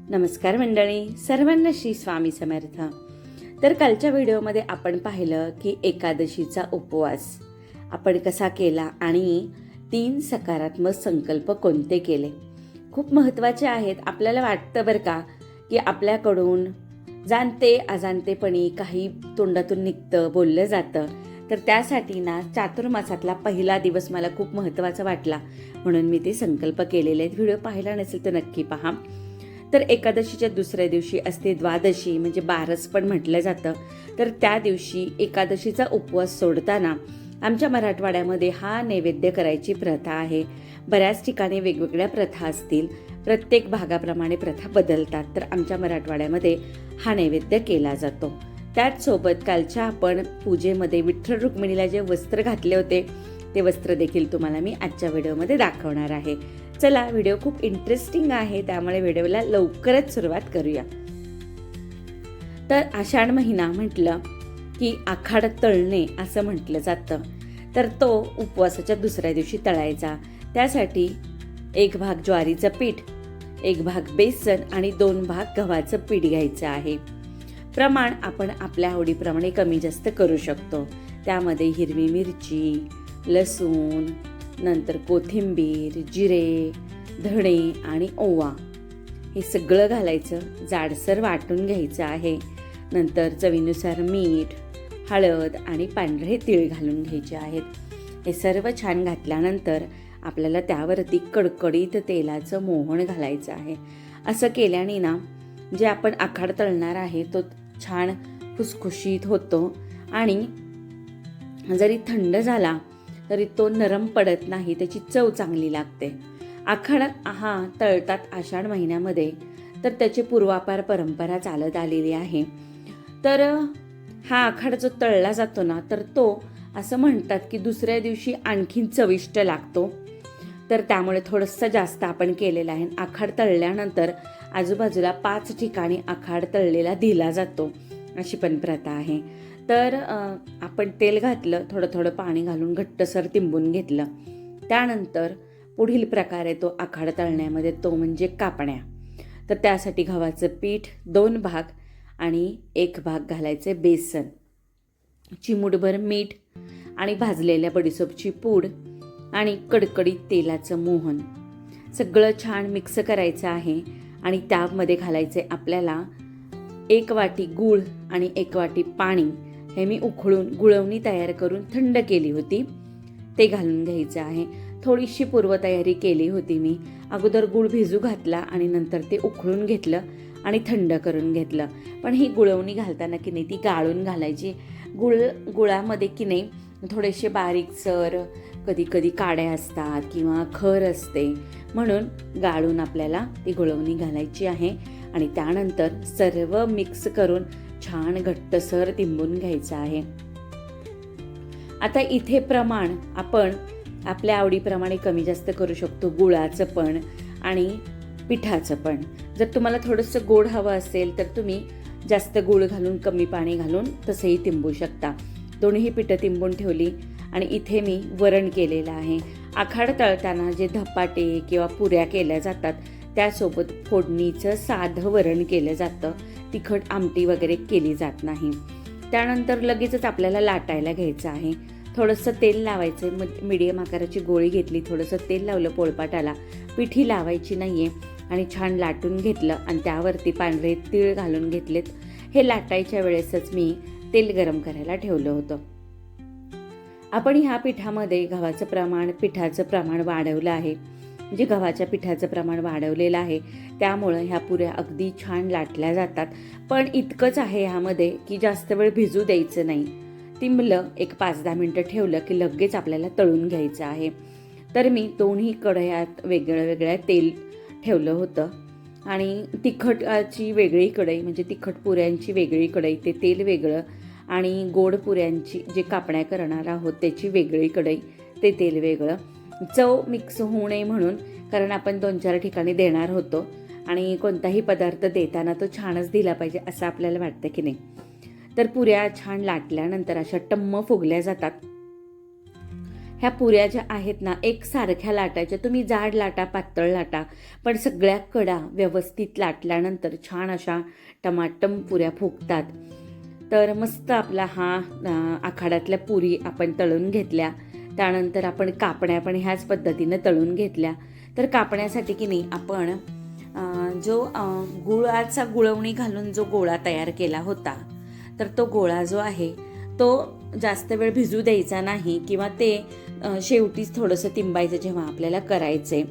नमस्कार मंडळी, सर्वांना श्री स्वामी समर्थ. तर कालच्या व्हिडिओमध्ये आपण पाहिलं की एकादशीचा उपवास आपण कसा केला आणि 3 सकारात्मक संकल्प कोणते केले. खूप महत्त्वाचे आहेत. आपल्याला वाटतं बरं का की आपल्याकडून जाणते अजाणतेपणी काही तोंडातून निघतं, बोललं जातं. तर त्यासाठी ना चातुर्मासातला पहिला दिवस मला खूप महत्त्वाचा वाटला, म्हणून मी ते संकल्प केलेले आहेत. व्हिडिओ पाहिला नसेल तर नक्की पहा. तर एकादशीच्या दुसऱ्या दिवशी असते द्वादशी, म्हणजे बारस पण म्हटलं जातं. तर त्या दिवशी एकादशीचा उपवास सोडताना आमच्या मराठवाड्यामध्ये हा नैवेद्य करायची प्रथा आहे. बऱ्याच ठिकाणी वेगवेगळ्या प्रथा असतील, प्रत्येक भागाप्रमाणे प्रथा बदलतात. तर आमच्या मराठवाड्यामध्ये हा नैवेद्य केला जातो. त्याचसोबत कालच्या आपण पूजेमध्ये विठ्ठल रुक्मिणीला जे वस्त्र घातले होते ते वस्त्र देखील तुम्हाला मी आजच्या व्हिडिओमध्ये दाखवणार आहे. चला, व्हिडिओ खूप इंटरेस्टिंग आहे, त्यामुळे व्हिडिओला लवकरच सुरुवात करूया. तर आषाढ महिना म्हटलं की आखाड तळणे असं म्हटलं जातं. तर तो उपवासाच्या दुसऱ्या दिवशी तळायचा. त्यासाठी 1 भाग ज्वारीचं पीठ, 1 भाग बेसन आणि 2 भाग गव्हाचं पीठ घ्यायचं आहे. प्रमाण आपण आपल्या आवडीप्रमाणे कमी जास्त करू शकतो. त्यामध्ये हिरवी मिरची, लसूण, नंतर कोथिंबीर, जिरे, धणे आणि ओवा हे सगळं घालायचं. जाडसर वाटून घ्यायचं आहे. नंतर चवीनुसार मीठ, हळद आणि पांढरे तीळ घालून घ्यायचे आहेत. हे सर्व छान घातल्यानंतर आपल्याला त्यावरती कडकडीत तेलाचं मोहन घालायचं आहे. असं केल्याने ना जे आपण आखाड तळणार आहे तो छान खुसखुशीत होतो आणि जरी थंड झाला तरी तो नरम पडत नाही, त्याची चव चांगली लागते. आखाड हा तळतात आषाढ महिन्यामध्ये, तर त्याची पूर्वापार परंपरा चालत आलेली आहे. तर हा आखाड जो तळला जातो ना, तर तो असं म्हणतात की दुसऱ्या दिवशी आणखीन चविष्ट लागतो. तर त्यामुळे थोडंसं जास्त आपण केलेलं आहे. आखाड तळल्यानंतर आजूबाजूला 5 ठिकाणी आखाड तळलेला दिला जातो, अशी पण प्रथा आहे. तर आपण तेल घातलं, थोडं थोडं पाणी घालून घट्टसर तिंबून घेतलं. त्यानंतर पुढील प्रकार आहे तो आखाड तळण्यामध्ये, तो म्हणजे कापण्या. तर त्यासाठी गव्हाचं पीठ 2 भाग आणि 1 भाग घालायचे बेसन, चिमूटभर मीठ आणि भाजलेल्या बडीशोपची पूड आणि कडकडीत तेलाचं मोहन सगळं छान मिक्स करायचं आहे. आणि त्यामध्ये घालायचे आपल्याला 1 वाटी गूळ आणि 1 वाटी पाणी. हे मी उकळून गुळवणी तयार करून थंड केली होती, ते घालून घ्यायचं आहे. थोडीशी पूर्वतयारी केली होती मी. अगोदर गूळ भिजू घातला आणि नंतर ते उकळून घेतलं आणि थंड करून घेतलं. पण ही गुळवणी घालताना की नाही ती गाळून घालायची. गुळामध्ये की नाही थोडेसे बारीकसर कधी कधी काड्या असतात किंवा खर असते, म्हणून गाळून आपल्याला ती गुळवणी घालायची आहे. आणि त्यानंतर सर्व मिक्स करून छान घट्टसर तिंबून घ्यायचं आहे. आता इथे प्रमाण आपण आपल्या आवडीप्रमाणे कमी जास्त करू शकतो, गुळाचं पण आणि पिठाचं पण. जर तुम्हाला थोडंसं गोड हवं असेल तर तुम्ही जास्त गूळ घालून कमी पाणी घालून तसंही तिंबू शकता. दोन्ही पिठं तिंबून ठेवली आणि इथे मी वरण केलेलं आहे. आखाड तळताना जे धपाटे किंवा पुऱ्या केल्या जातात त्यासोबत फोडणीचं साधं वरण केलं जातं. तिखट आमटी वगैरे केली जात नाही. त्यानंतर लगेचच आपल्याला लाटायला घ्यायचं आहे. थोडंसं तेल लावायचं. मीडियम आकाराची गोळी घेतली, थोडंसं तेल लावलं पोळपाटाला, पिठी लावायची नाही आहे आणि छान लाटून घेतलं आणि त्यावरती पांढरे तीळ घालून घेतलेत. हे लाटायच्या वेळेसच मी तेल गरम करायला ठेवलं होतं. आपण ह्या पिठामध्ये गव्हाचं प्रमाण, पिठाचं प्रमाण वाढवलं आहे, म्हणजे गव्हाच्या पिठाचं प्रमाण वाढवलेलं आहे. त्यामुळं ह्या पुऱ्या अगदी छान लाटल्या जातात. पण इतकंच आहे ह्यामध्ये की जास्त वेळ भिजू द्यायचं नाही. तिंबलं, एक 5-10 मिनटं ठेवलं की लगेच आपल्याला तळून घ्यायचं आहे. तर मी दोन्ही कढयात वेगळं तेल ठेवलं होतं आणि तिखटाची वेगळी कढई, म्हणजे तिखट पुऱ्यांची वेगळी कढई, ते तेल वेगळं, आणि गोड पुऱ्यांची जे कापण्या करणार आहोत त्याची वेगळी कढई, ते तेल वेगळं. चव मिक्स होऊ नये म्हणून, कारण आपण 2-4 ठिकाणी देणार होतो आणि कोणताही पदार्थ देताना तो छानच दिला पाहिजे असं आपल्याला वाटतं की नाही. तर पुऱ्या छान लाटल्यानंतर अशा टम्म फुगल्या जातात. ह्या पुऱ्या ज्या आहेत ना एकसारख्या लाटायच्या, तुम्ही जाड लाटा पातळ लाटा, पण सगळ्या कडा व्यवस्थित लाटल्यानंतर छान अशा टमाटम पुऱ्या फुगतात. तर मस्त आपला हा आखाड्यातल्या पुरी आपण तळून घेतल्या. त्यानंतर आपण कापण्या पण ह्याच पद्धतीनं तळून घेतल्या. तर कापण्यासाठी की नाही आपण जो गुळाचा गुळवणी घालून जो गोळा तयार केला होता, तर तो गोळा जो आहे तो जास्त वेळ भिजू द्यायचा नाही किंवा ते शेवटीच थोडंसं तिंबायचं जेव्हा आपल्याला करायचे.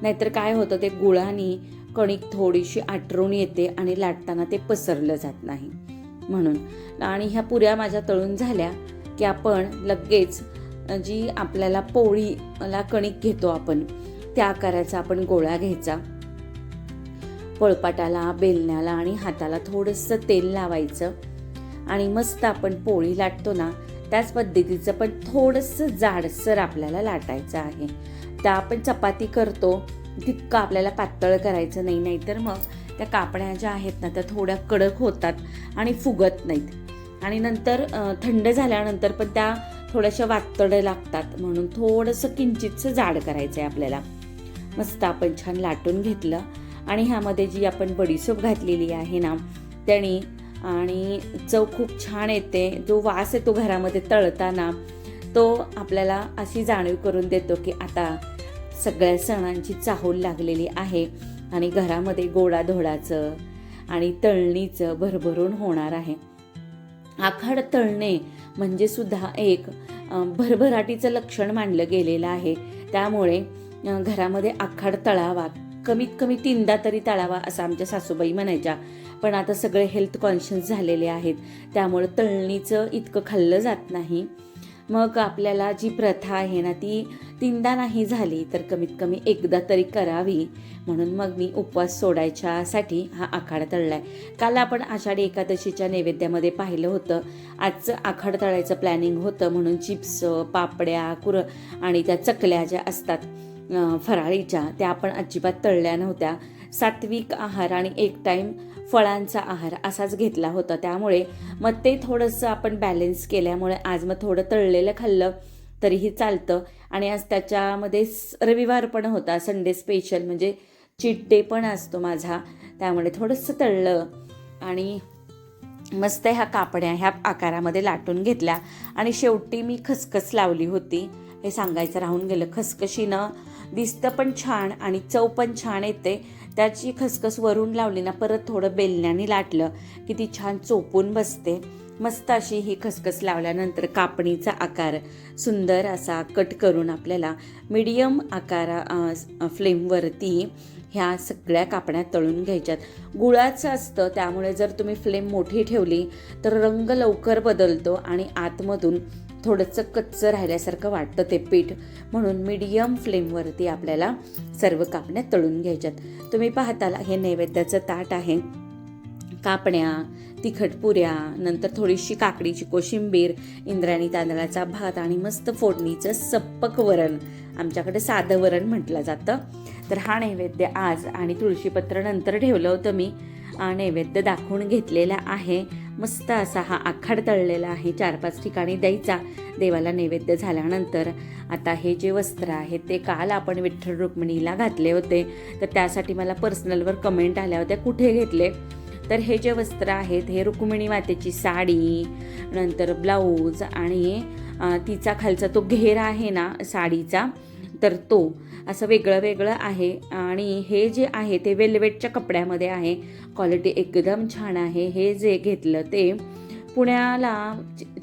नाहीतर काय होतं, ते गुळाने कणिक थोडीशी आटरून येते आणि लाटताना ते पसरलं जात नाही म्हणून. आणि ह्या पुऱ्या माझ्या तळून झाल्या की आपण लगेच जी आपल्याला पोळीला कणिक घेतो आपण, त्या आकाराचा आपण गोळा घ्यायचा. पोळपाटाला, बेलण्याला आणि हाताला थोडंसं तेल लावायचं आणि मस्त आपण पोळी लाटतो ना त्याच पद्धतीचं पण थोडंसं जाडसर आपल्याला लाटायचं आहे. त्या आपण चपाती करतो तितकं आपल्याला पातळ करायचं नाही, नाहीतर मग त्या कापण्या ज्या आहेत ना त्या थोड्या कडक होतात आणि फुगत नाहीत. आणि नंतर थंड झाल्यानंतर पण त्या थोड्याशा वातड लागतात, म्हणून थोडंसं किंचितचं जाड करायचं आहे आपल्याला. मस्त आपण छान लाटून घेतलं आणि ह्यामध्ये जी आपण बडीशोप घातलेली आहे ना त्याने आणि चव खूप छान येते. जो वास येतो घरामध्ये तळताना तो आपल्याला अशी जाणीव करून देतो की आता सगळ्या सणांची चाहूल लागलेली आहे आणि घरामध्ये गोडाधोडाचं आणि तळणीचं भरभरून होणार आहे. आखाड तळणे म्हणजे सुद्धा एक भरभराटीचं लक्षण मानलं गेलेलं आहे. त्यामुळे घरामध्ये आखाड तळावा, कमीत कमी 3दा तरी तळावा असं आमच्या सासूबाई म्हणायच्या. पण आता सगळे हेल्थ कॉन्शियस झालेले आहेत, त्यामुळे तळणीचं इतकं खाल्लं जात नाही. मग आपल्याला जी प्रथा आहे ना ती 3दा नाही झाली तर कमीत कमी 1दा तरी करावी, म्हणून मग मी उपवास सोडायच्यासाठी हा आखाड तळलाय. काल आपण आषाढी एकादशीच्या नैवेद्यामध्ये पाहिलं होतं. आजचं आखाड तळायचं प्लॅनिंग होतं, म्हणून चिप्स, पापड्या, आणि त्या चकल्या ज्या असतात फराळीच्या त्या आपण अजिबात तळल्या नव्हत्या. सात्विक आहार आणि एक टाईम फळांचा आहार असाच घेतला होता. त्यामुळे मग ते थोडंसं आपण बॅलन्स केल्यामुळे आज मग थोडं तळलेलं खाल्लं तरीही चालतं. आणि आज त्याच्यामध्ये रविवार पण होता, संडे स्पेशल म्हणजे चीट डे पण असतो माझा, त्यामुळे थोडंसं तळलं आणि मस्त ह्या कापड्या ह्या आकारामध्ये लाटून घेतल्या. आणि शेवटी मी खसखस लावली होती, हे सांगायचं राहून गेलं. खसखशीनं दिसतं पण छान आणि चव पण छान येते. त्याची खसखस वरून लावली ना, परत थोडं बेलण्याने लाटलं की ती छान चोपून बसते. मस्त अशी ही खसखस लावल्यानंतर कापणीचा आकार सुंदर असा कट करून आपल्याला मीडियम फ्लेमवरती ह्या सगळ्या कापण्या तळून घ्यायच्यात. गुळाचं असतं त्यामुळे जर तुम्ही फ्लेम मोठी ठेवली तर रंग लवकर बदलतो आणि आतमधून थोडंसं कच्चं राहिल्यासारखं वाटतं ते पीठ, म्हणून मीडियम फ्लेमवरती आपल्याला सर्व कापण्या तळून घ्यायच्यात. तुम्ही पाहताल हे नैवेद्याचं ताट आहे. कापण्या, तिखट पुऱ्या, नंतर थोडीशी काकडीची कोशिंबीर, इंद्रायणी तांदळाचा भात आणि मस्त फोडणीचं सप्पक वरण, आमच्याकडे साधं वरण म्हटलं जातं. तर हा नैवेद्य आज आणि तुळशीपत्र नंतर ठेवलं होतं मी, नैवेद्य दाखवून घेतलेला आहे. मस्त असा हा आखाड तळलेला आहे. 4-5 ठिकाणी द्यायचा देवाला नैवेद्य झाल्यानंतर. आता हे जे वस्त्र आहे ते काल आपण विठ्ठल रुक्मिणीला घातले होते, तर त्यासाठी मला पर्सनलवर कमेंट आल्या होत्या कुठे घेतले. तर हे जे वस्त्र आहेत हे रुक्मिणी मातेची साडी, नंतर ब्लाऊज आणि तिचा खालचा तो घेर आहे ना साडीचा, तर तो असं वेगळं वेगळं आहे. आणि हे जे आहे ते वेल्वेटच्या कपड्यामध्ये आहे, क्वालिटी एकदम छान आहे. हे जे घेतलं ते पुण्याला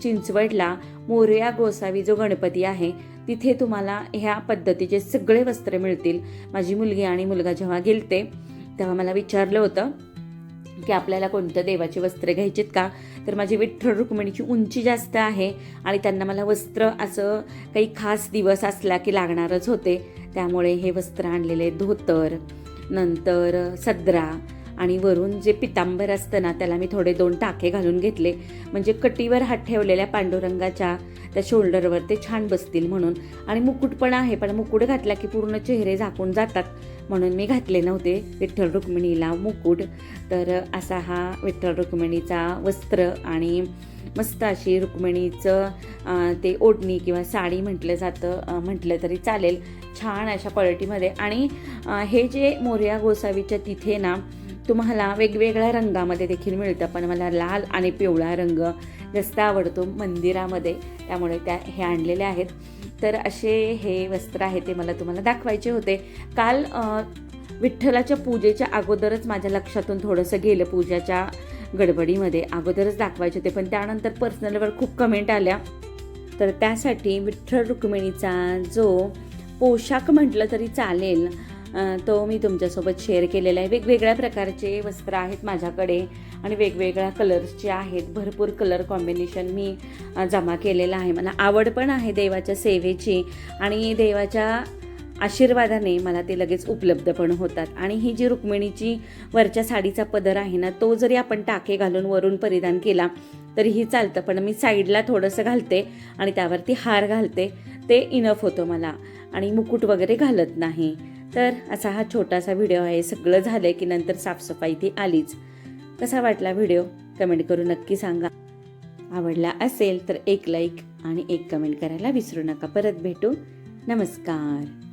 चिंचवडला मोरया गोसावी जो गणपती आहे तिथे तुम्हाला ह्या पद्धतीचे सगळे वस्त्र मिळतील. माझी मुलगी आणि मुलगा जेव्हा गेलते तेव्हा मला विचारलं होतं की आपल्याला कोणत्या देवाची वस्त्रे घ्यायचीत का, तर माझी विठ्ठल रुक्मिणीची उंची जास्त आहे आणि त्यांना मला वस्त्र असं काही खास दिवस असला की लागणारच होते, त्यामुळे हे वस्त्र आणलेले. धोतर, नंतर सदरा आणि वरून जे पितांबर असतं ना त्याला मी थोडे 2 टाके घालून घेतले, म्हणजे कटीवर हात ठेवलेल्या पांडुरंगाच्या त्या शोल्डरवर ते छान बसतील म्हणून. आणि मुकुट पण आहे, पण मुकुट घातला की पूर्ण चेहरे झाकून जातात म्हणून मी घातले नव्हते विठ्ठल रुक्मिणीला मुकुट. तर असा हा विठ्ठल रुक्मिणीचा वस्त्र आणि मस्त अशी रुक्मिणीचं ते ओढणी किंवा साडी म्हटलं जातं, म्हटलं तरी चालेल, छान अशा क्वालिटीमध्ये. आणि हे जे मोरया गोसावीच्या तिथे ना तुम्हाला वेगवेगळ्या रंगामध्ये देखील मिळतं, पण मला लाल आणि पिवळा रंग जास्त आवडतो मंदिरामध्ये, त्यामुळे हे आणलेले आहेत. तर असे हे वस्त्र आहे ते मला तुम्हाला दाखवायचे होते. काल विठ्ठलाच्या पूजेच्या अगोदरच माझ्या लक्षातून थोडंसं गेलं, पूजाच्या गडबडीमध्ये अगोदरच दाखवायचे होते, पण त्यानंतर पर्सनलवर खूप कमेंट आल्या. तर त्यासाठी विठ्ठल रुक्मिणीचा जो पोशाख म्हटलं तरी चालेल तो मी तुमच्यासोबत शेअर केलेला आहे. वेगवेगळ्या प्रकारचे वस्त्र आहेत माझ्याकडे आणि वेगवेगळ्या कलर्सचे आहेत. भरपूर कलर कॉम्बिनेशन मी जमा केलेला आहे. मला आवड पण आहे देवाच्या सेवेची आणि देवाच्या आशीर्वादाने मला ते लगेच उपलब्ध पण होतात. आणि ही जी रुक्मिणीची वरच्या साडीचा पदर आहे ना, तो जरी आपण टाके घालून वरून परिधान केला तरीही चालतं, पण मी साईडला थोडंसं घालते आणि त्यावरती हार घालते, ते इनफ होतं मला, आणि मुकुट वगैरे घालत नाही. तर असा हा छोटासा व्हिडिओ आहे. सगळं झालं की नंतर साफसफाई ती आलीच. कसा वाटला व्हिडिओ कमेंट करून नक्की सांगा. आवडला असेल तर एक लाईक आणि एक कमेंट करायला विसरू नका. परत भेटू. नमस्कार.